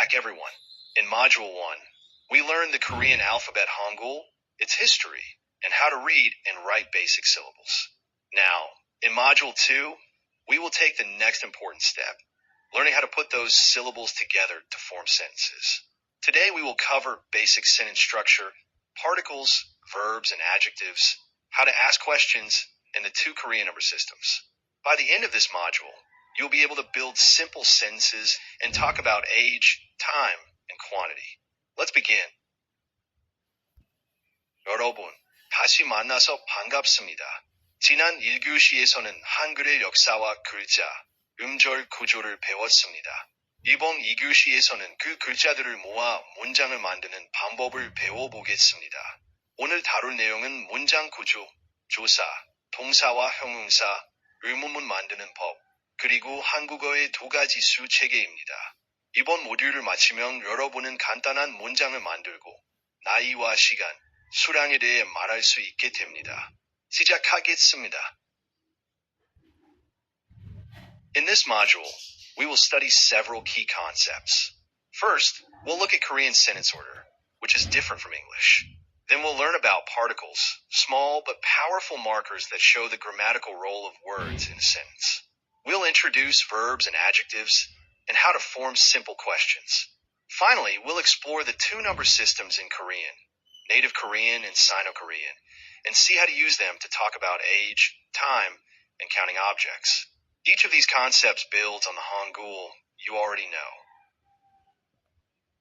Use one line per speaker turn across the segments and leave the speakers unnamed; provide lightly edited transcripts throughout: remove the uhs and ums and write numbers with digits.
back, everyone. In Module 1, we learned the Korean alphabet Hangul, its history, and how to read and write basic syllables. Now, in Module 2, we will take the next important step, learning how to put those syllables together to form sentences. Today we will cover basic sentence structure, particles, verbs, and adjectives, how to ask questions, and the two Korean number systems. By the end of this module, you'll be able to build simple sentences and talk about age, time, and quantity. Let's begin. 여러분, 다시 만나서 반갑습니다. 지난 1교시에서는 한글의 역사와 글자, 음절 구조를 배웠습니다. 이번 2교시에서는 그 글자들을 모아 문장을 만드는 방법을 배워보겠습니다. 오늘 다룰 내용은 문장 구조, 조사, 동사와 형용사, 의문문 만드는 법, 그리고 한국어의 두 가지 수 체계입니다. 이번 모듈을 마치면 여러분은 간단한 문장을 만들고 나이와 시간, 수량에 대해 말할 수 있게 됩니다. 시작하겠습니다. In this module, we will study several key concepts. First, we'll look at Korean sentence order, which is different from English. Then we'll learn about particles, small but powerful markers that show the grammatical role of words in a sentence. We'll introduce verbs and adjectives, and how to form simple questions. Finally, we'll explore the two number systems in Korean, Native Korean and Sino-Korean, and see how to use them to talk about age, time, and counting objects. Each of these concepts builds on the Hangul you already know.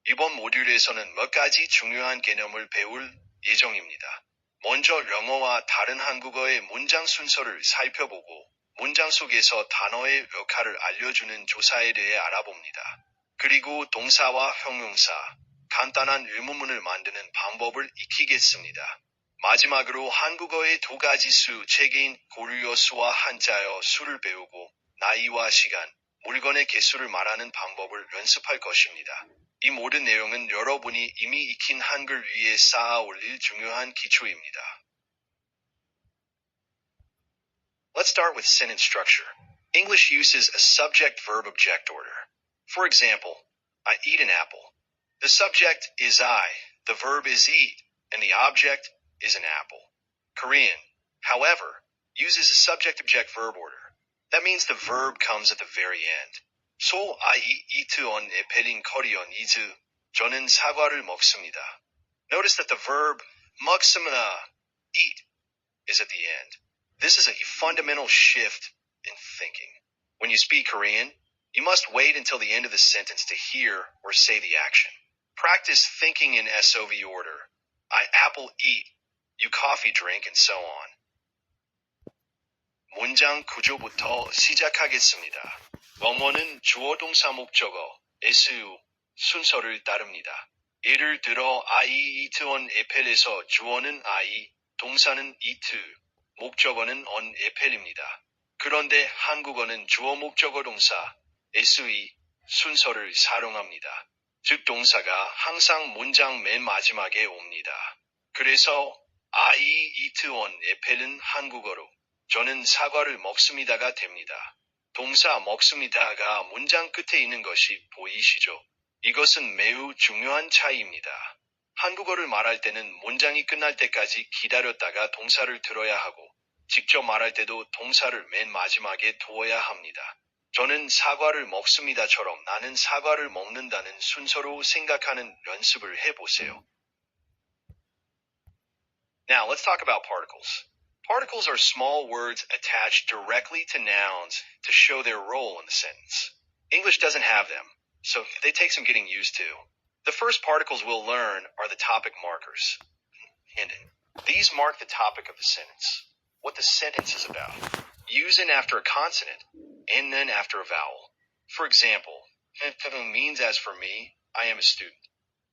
이번 모듈에서는 몇 가지 중요한 개념을 배울 예정입니다. 먼저 영어와 다른 한국어의 문장 순서를 살펴보고 문장 속에서 단어의 역할을 알려주는 조사에 대해 알아봅니다. 그리고 동사와 형용사, 간단한 의문문을 만드는 방법을 익히겠습니다. 마지막으로 한국어의 두 가지 수 체계인 고유어 수와 한자어 수를 배우고 나이와 시간, 물건의 개수를 말하는 방법을 연습할 것입니다. 이 모든 내용은 여러분이 이미 익힌 한글 위에 쌓아 올릴 중요한 기초입니다. Let's start with sentence structure. English uses a subject-verb-object order. For example, I eat an apple. The subject is I, the verb is eat, and the object is an apple. Korean, however, uses a subject-object-verb order. That means the verb comes at the very end. 소 아이 이트온 에펠인 커리온 이즈 저는 사과를 먹습니다. Notice that the verb 먹습니다, eat, is at the end. This is a fundamental shift in thinking. When you speak Korean, you must wait until the end of the sentence to hear or say the action. Practice thinking in SOV order. I apple eat, you coffee drink, and so on. 문장 구조부터 시작하겠습니다. 원어는 주어 동사 목적어, SU, 순서를 따릅니다. 예를 들어 I eat on 에펠에서 주어는 I, 동사는 eat, 목적어는 on 에펠입니다. 그런데 한국어는 주어 목적어 동사, SE, 순서를 사용합니다. 즉 동사가 항상 문장 맨 마지막에 옵니다. 그래서 I eat on 에펠은 한국어로 저는 사과를 먹습니다가 됩니다. 동사 먹습니다가 문장 끝에 있는 것이 보이시죠? 이것은 매우 중요한 차이입니다. 한국어를 말할 때는 문장이 끝날 때까지 기다렸다가 동사를 들어야 하고 직접 말할 때도 동사를 맨 마지막에 두어야 합니다. 저는 사과를 먹습니다처럼 나는 사과를 먹는다는 순서로 생각하는 연습을 해보세요. Now let's talk about particles. Particles are small words attached directly to nouns to show their role in the sentence. English doesn't have them, so they take some getting used to. The first particles we'll learn are the topic markers. These mark the topic of the sentence, what the sentence is about. Use in after a consonant, and then after a vowel. For example, means as for me, I am a student.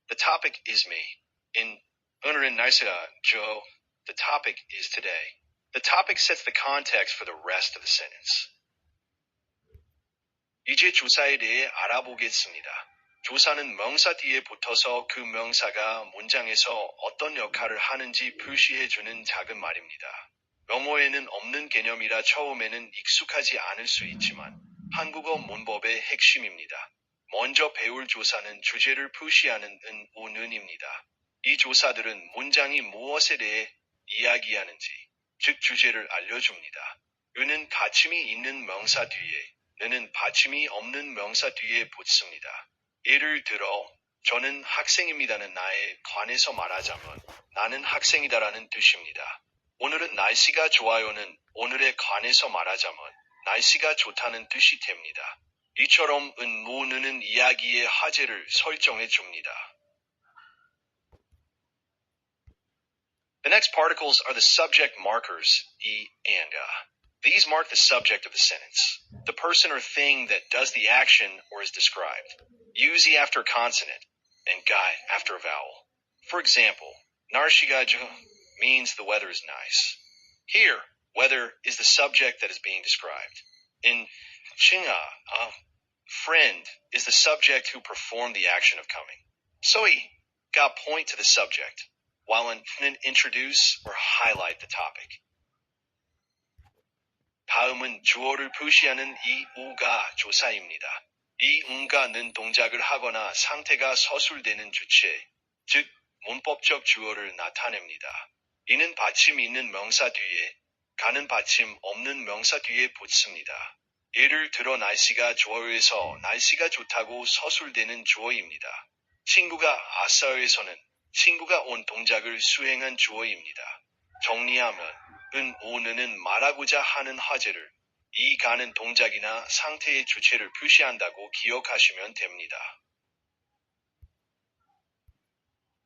The topic is me. In 오늘은 날씨가 좋아, the topic is today. The topic sets the context for the rest of the sentence. 이제 조사에 대해 알아보겠습니다. 조사는 명사 뒤에 붙어서 그 명사가 문장에서 어떤 역할을 하는지 표시해주는 작은 말입니다. 영어에는 없는 개념이라 처음에는 익숙하지 않을 수 있지만 한국어 문법의 핵심입니다. 먼저 배울 조사는 주제를 푸시하는 은, 우는입니다. 이 조사들은 문장이 무엇에 대해 이야기하는지, 즉 주제를 알려줍니다. 은은 받침이 있는 명사 뒤에, 는은 받침이 없는 명사 뒤에 붙습니다. 예를 들어, 저는 학생입니다는 나에 관해서 말하자면 나는 학생이다라는 뜻입니다. 오늘은 날씨가 좋아요는 오늘에 관해서 말하자면 날씨가 좋다는 뜻이 됩니다. 이처럼 은, 무, 는은 이야기의 화제를 설정해 줍니다. The next particles are the subject markers, e and a. These mark the subject of the sentence, the person or thing that does the action or is described. Use e after a consonant, and ga after a vowel. For example, 날씨가 좋 means the weather is nice. Here, weather is the subject that is being described. In 칭아, a friend is the subject who performed the action of coming. So e got point to the subject, while in introduce or highlight the topic. 다음은 주어를 표시하는 이, 우가 조사입니다. 이, 응가는 동작을 하거나 상태가 서술되는 주체, 즉 문법적 주어를 나타냅니다. 이는 받침 있는 명사 뒤에, 가는 받침 없는 명사 뒤에 붙습니다. 예를 들어 날씨가 좋아요에서 날씨가 좋다고 서술되는 주어입니다. 친구가 아싸요에서는 친구가 온 동작을 수행한 주어입니다. 정리하면 은, 오는은 말하고자 하는 화제를 이, 가는 동작이나 상태의 주체를 표시한다고 기억하시면 됩니다.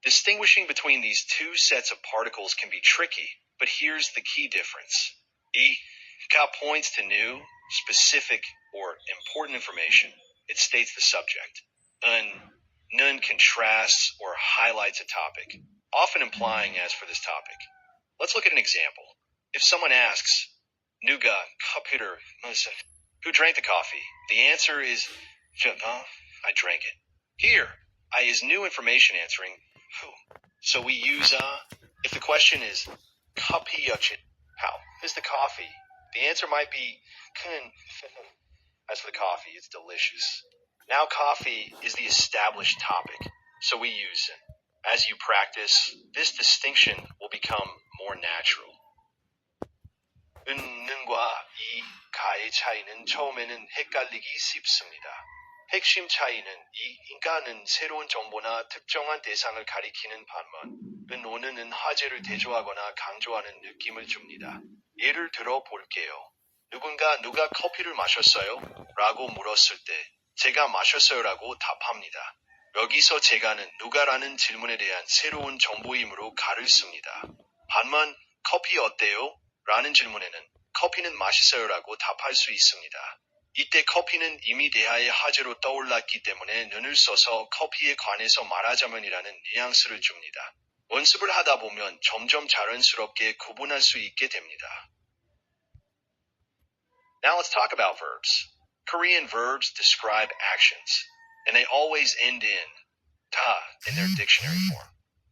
Distinguishing between these two sets of particles can be tricky, but here's the key difference. E, ka points to new, specific, or important information. It states the subject. Nun contrasts or highlights a topic, often implying as for this topic. Let's look at an example. If someone asks, 누가 커피를 마셨? Who drank the coffee? The answer is, I drank it. Here, I is new information answering who. So we use if the question is, 커피였지? How is the coffee? The answer might be, as for the coffee, it's delicious. Now coffee is the established topic, so we use it. As you practice, this distinction will become more natural. 은과 이, 가의 차이는 처음에는 헷갈리기 쉽습니다. 핵심 차이는 이, 인가는 새로운 정보나 특정한 대상을 가리키는 반면, 오는 화제를 대조하거나 강조하는 느낌을 줍니다. 예를 들어 볼게요. 누가 커피를 마셨어요? 라고 물었을 때 제가 마셨어요 라고 답합니다. 여기서 제가는 누가라는 질문에 대한 새로운 정보이므로 가를 씁니다. 반면 커피 어때요? 라는 질문에는 커피는 맛있어요 라고 답할 수 있습니다. 이때 커피는 이미 대하의 화제로 떠올랐기 때문에 는을 써서 커피에 관해서 말하자면이라는 뉘앙스를 줍니다. 연습을 하다 보면 점점 자연스럽게 구분할 수 있게 됩니다. Now let's talk about verbs. Korean verbs describe actions, and they always end in 다 in their dictionary form.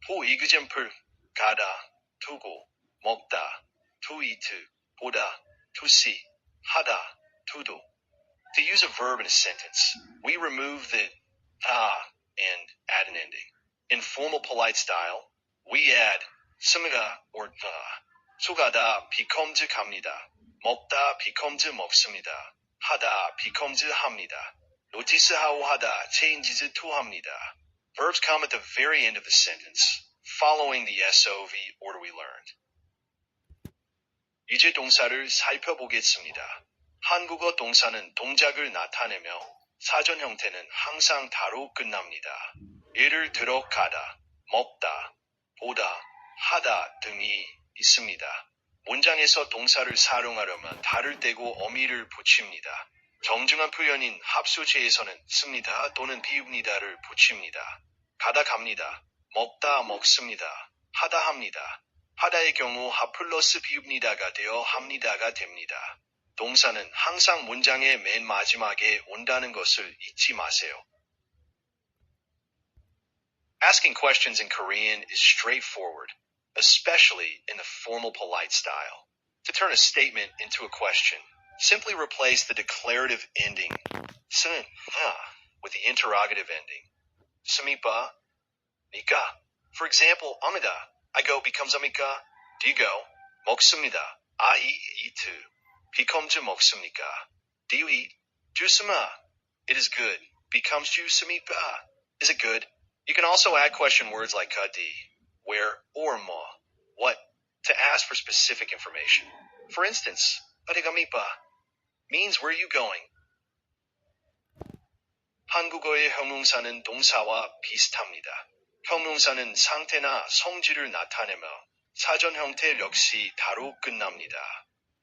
For example, 가다, 두고, 먹다, to eat, 보다, to see, 하다, to do. To use a verb in a sentence, we remove the 다 and add an ending. In formal polite style, we add 스미가 or 다. 소가다 becomes 갑니다. 먹다 becomes 먹습니다. 하다 becomes 합니다. 노티스하고 하다 changes to 합니다. Verbs come at the very end of the sentence, following the SOV order we learned. 이제 동사를 살펴보겠습니다. 한국어 동사는 동작을 나타내며 사전 형태는 항상 다로 끝납니다. 예를 들어 가다, 먹다, 보다, 하다 등이 있습니다. 문장에서 동사를 사용하려면 다를 떼고 어미를 붙입니다. 정중한 표현인 합수체에서는 씁니다 또는 비웁니다를 붙입니다. 가다 갑니다. 먹다 먹습니다. 하다 합니다. 하다의 경우 하 플러스 비웁니다가 되어 합니다가 됩니다. 동사는 항상 문장의 맨 마지막에 온다는 것을 잊지 마세요. Asking questions in Korean is straightforward, especially in the formal polite style. To turn a statement into a question, simply replace the declarative ending, with the interrogative ending. 습니까? 니까. For example, amida. I go becomes am니까? Do you go? 먹습니다. I eat too. becomes 먹습니까? Do you eat? 주스마. It is good. becomes 주스미까? Is it good? You can also add question words like di, where, or 뭐, what, to ask for specific information. For instance, 어디 갑니까? means where are you going? 한국어의 형용사는 동사와 비슷합니다. 형용사는 상태나 성질을 나타내며 사전 형태 역시 다로 끝납니다.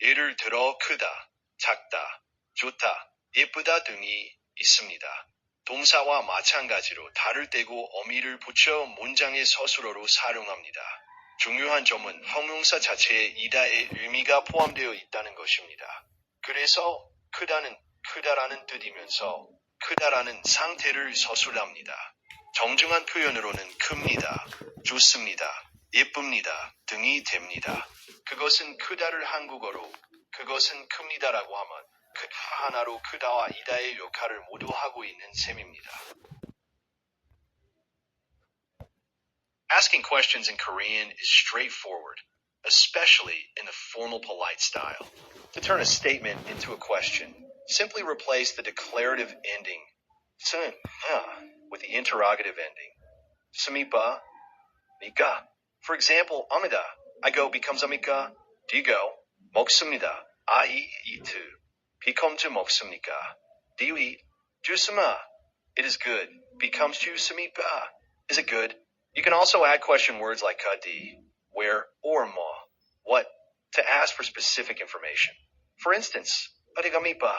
예를 들어 크다, 작다, 좋다, 예쁘다 등이 있습니다. 동사와 마찬가지로 달을 떼고 어미를 붙여 문장의 서술어로 사용합니다. 중요한 점은 형용사 자체에 이다의 의미가 포함되어 있다는 것입니다. 그래서 크다는 크다라는 뜻이면서 크다라는 상태를 서술합니다. 정중한 표현으로는 큽니다, 좋습니다, 예쁩니다 등이 됩니다. 그것은 크다를 한국어로 그것은 큽니다라고 하면 크다 하나로 크다와 이다의 역할을 모두 하고 있는 셈입니다. Asking questions in Korean is straightforward, especially in the formal polite style. To turn a statement into a question, simply replace the declarative ending 슨, with the interrogative ending. 습니까? 니까. For example, amida. I go becomes am니까? Do you go? 먹습니다. I eat too. becomes 먹습니까? Do you eat? 주스마. It is good. becomes 주스미까? Is it good? You can also add question words like di, where, or 뭐, what, to ask for specific information. For instance, 어디 갑니까?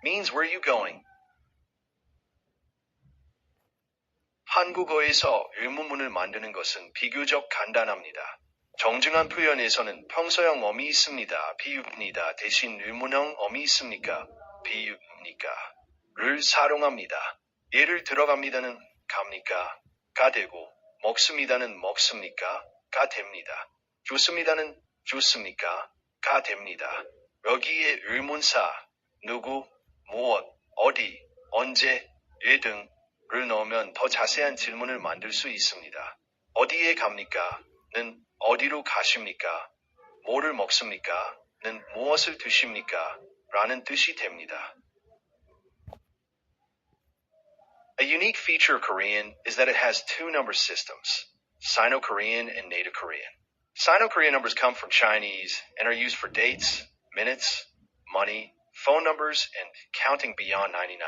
means where are you going? 한국어에서 의문문을 만드는 것은 비교적 간단합니다. 정중한 표현에서는 평소형 어미 있습니다. 비읍니다. 대신 의문형 어미 있습니까? 비읍니까? 를 사용합니다. 예를 들어갑니다는 갑니까? 가 되고 먹습니다는 먹습니까? 가 됩니다. 좋습니다는 좋습니까? 가 됩니다. 여기에 의문사, 누구, 무엇, 어디, 언제, 왜 등을 넣으면 더 자세한 질문을 만들 수 있습니다. 어디에 갑니까? 는 어디로 가십니까? 뭐를 먹습니까? 는 무엇을 드십니까? 라는 뜻이 됩니다. A unique feature of Korean is that it has two number systems, Sino-Korean and Native Korean. Sino-Korean numbers come from Chinese and are used for dates, minutes, money, phone numbers, and counting beyond 99.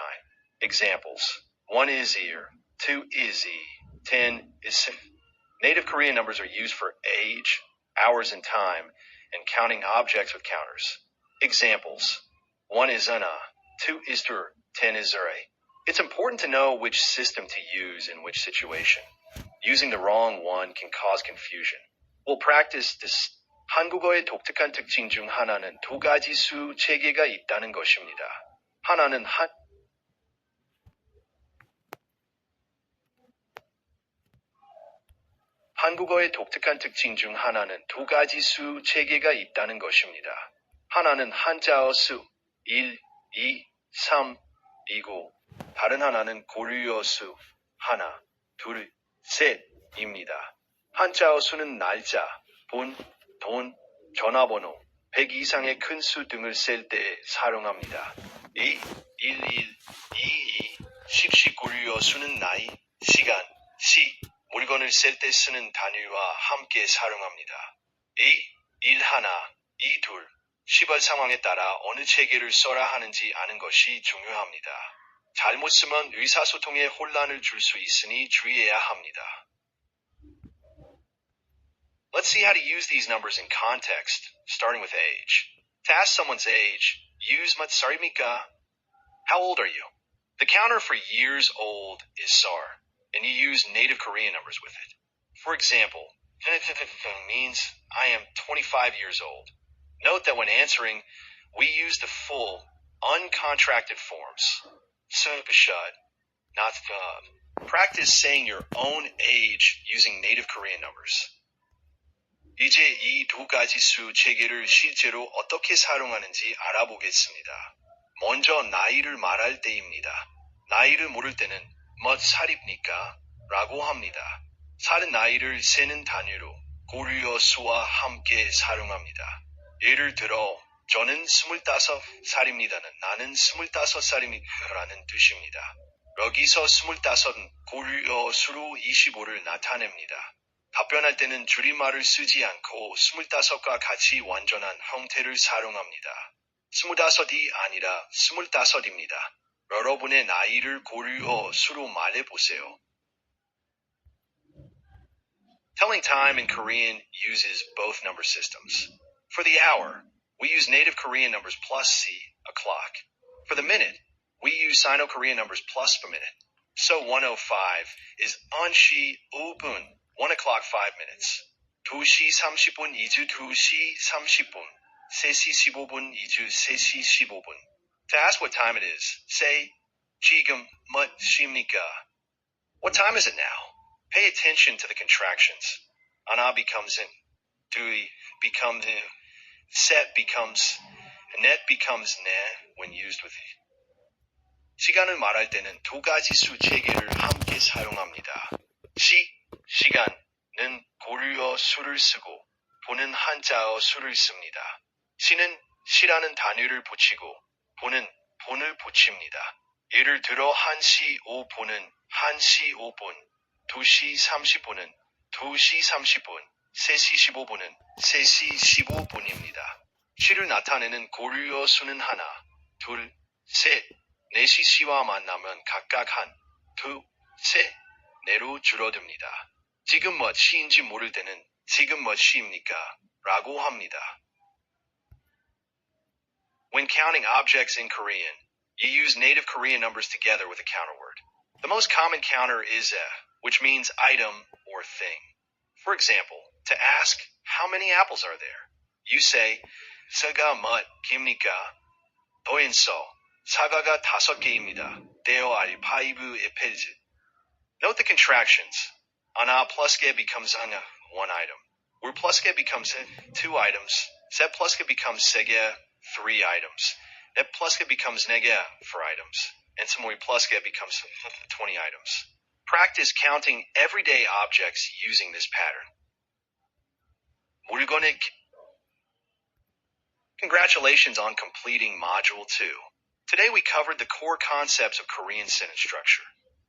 Examples: 1 is ear, 2 is e, 10 is. Native Korean numbers are used for age, hours and time, and counting objects with counters. Examples: 1 is ana, 2 is dur, 10 is zure. It's important to know which system to use in which situation. Using the wrong one can cause confusion. We'll practice this. 한국어의 독특한 특징 중 하나는 두 가지 수 체계가 있다는 것입니다. 하나는 한국어의 독특한 특징 중 하나는 두 가지 수 체계가 있다는 것입니다. 하나는 한자어 수 1, 2, 3이고 다른 하나는 고유어 수 하나, 둘, 셋입니다. 한자어 수는 날짜, 분, 돈, 전화번호, 100 이상의 큰 수 등을 셀 때 사용합니다. 1, 1, 2, 10시 고유어 수는 나이, 시간, 시, 물건을 셀 때 쓰는 단위와 함께 사용합니다. 1 하나, 2 둘, 시발 상황에 따라 어느 체계를 써야 하는지 아는 것이 중요합니다. 잘못 쓰면 의사소통에 혼란을 줄 수 있으니 주의해야 합니다. Let's see how to use these numbers in context, starting with age. To ask someone's age, use matsarmika. How old are you? The counter for years old is sar, and you use native Korean numbers with it. For example, means I am 25 years old. Note that when answering, we use the full, uncontracted forms. Shud, not the. Practice saying your own age using native Korean numbers. 이제 이 두 가지 수 체계를 실제로 어떻게 사용하는지 알아보겠습니다. 먼저 나이를 말할 때입니다. 나이를 모를 때는 몇 살입니까? 라고 합니다. 살은 나이를 세는 단위로 고려 수와 함께 사용합니다. 예를 들어 저는 25살입니다는 나는 25살입니다라는 뜻입니다. 여기서 25은 고려 수로 25를 나타냅니다. 답변할 때는 줄임말을 쓰지 않고 25과 같이 완전한 형태를 사용합니다. 25이 아니라 25입니다. 여러분의 나이를 고려 수로 말해보세요. Telling time in Korean uses both number systems. For the hour, we use native Korean numbers plus C, o'clock. For the minute, we use Sino-Korean numbers plus per minute. So 1:05 is onshi 5분, 1 o'clock 5 minutes. 2시 30분 이주 2시 30분, 3시 15분 이주 3시 15분. To ask what time it is, say 지금 몇 시입니까? What time is it now? Pay attention to the contractions. Ana becomes in, dui becomes in, set becomes, net becomes ne when used with it. 시간을 말할 때는 두 가지 수 체계를 함께 사용합니다. 시간은 고려 수를 쓰고 보는 한자어 수를 씁니다. 시는 시라는 단위를 붙이고 본을 붙입니다. 예를 들어 1시 5분은 1시 5분, 2시 30분은 2시 30분, 3시 15분은 3시 15분입니다. 시를 나타내는 고려 수는 하나, 둘, 셋, 넷이 시와 만나면 각각 한, 두, 셋, 네로 줄어듭니다. 지금 몇 시인지 모를 때는 지금 몇 시입니까? 라고 합니다. When counting objects in Korean, you use native Korean numbers together with a counter word. The most common counter is a, which means item or thing. For example, to ask, how many apples are there? You say, 사가 몇 개입니까? 더인서, 사과가 5개입니다. Deo al 5 epez. Note the contractions. Ana plus ge becomes anga, 1 item. Where plus ge becomes 2 items. Set plus ge becomes sege, 3 items. Net plus ge becomes nege, 4 items. And samui plus ge becomes 20 items. Practice counting everyday objects using this pattern. 물건의 Congratulations on completing Module 2. Today we covered the core concepts of Korean sentence structure.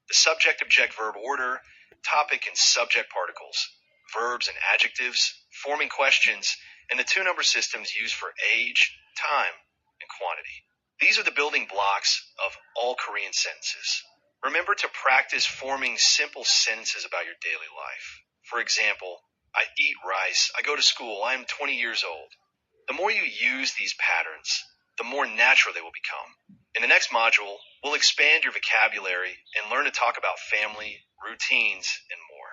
The subject, object, verb order, topic and subject particles, verbs and adjectives, forming questions, and the two number systems used for age, time, and quantity. These are the building blocks of all Korean sentences. Remember to practice forming simple sentences about your daily life. For example, I eat rice, I go to school, I am 20 years old. The more you use these patterns, the more natural they will become. In the next module, we'll expand your vocabulary and learn to talk about family, routines, and more.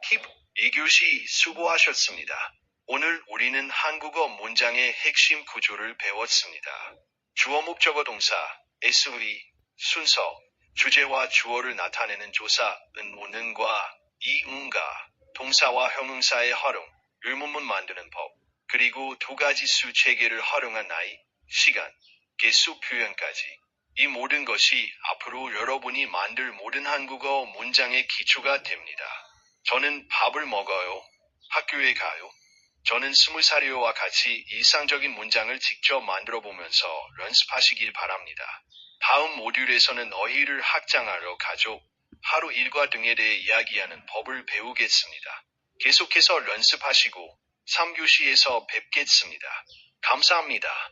Keep 이교시 수고하셨습니다. 오늘 우리는 한국어 문장의 핵심 구조를 배웠습니다. 주어 목적어 동사, SV, 순서, 주제와 주어를 나타내는 조사, 은과 이응가, 동사와 형용사의 활용, 의문문 만드는 법, 그리고 두 가지 수 체계를 활용한 나이, 시간, 개수 표현까지. 이 모든 것이 앞으로 여러분이 만들 모든 한국어 문장의 기초가 됩니다. 저는 밥을 먹어요. 학교에 가요. 저는 20살이요와 같이 일상적인 문장을 직접 만들어 보면서 연습하시길 바랍니다. 다음 모듈에서는 어휘를 확장하려 가족, 하루 일과 등에 대해 이야기하는 법을 배우겠습니다. 계속해서 연습하시고 3교시에서 뵙겠습니다. 감사합니다.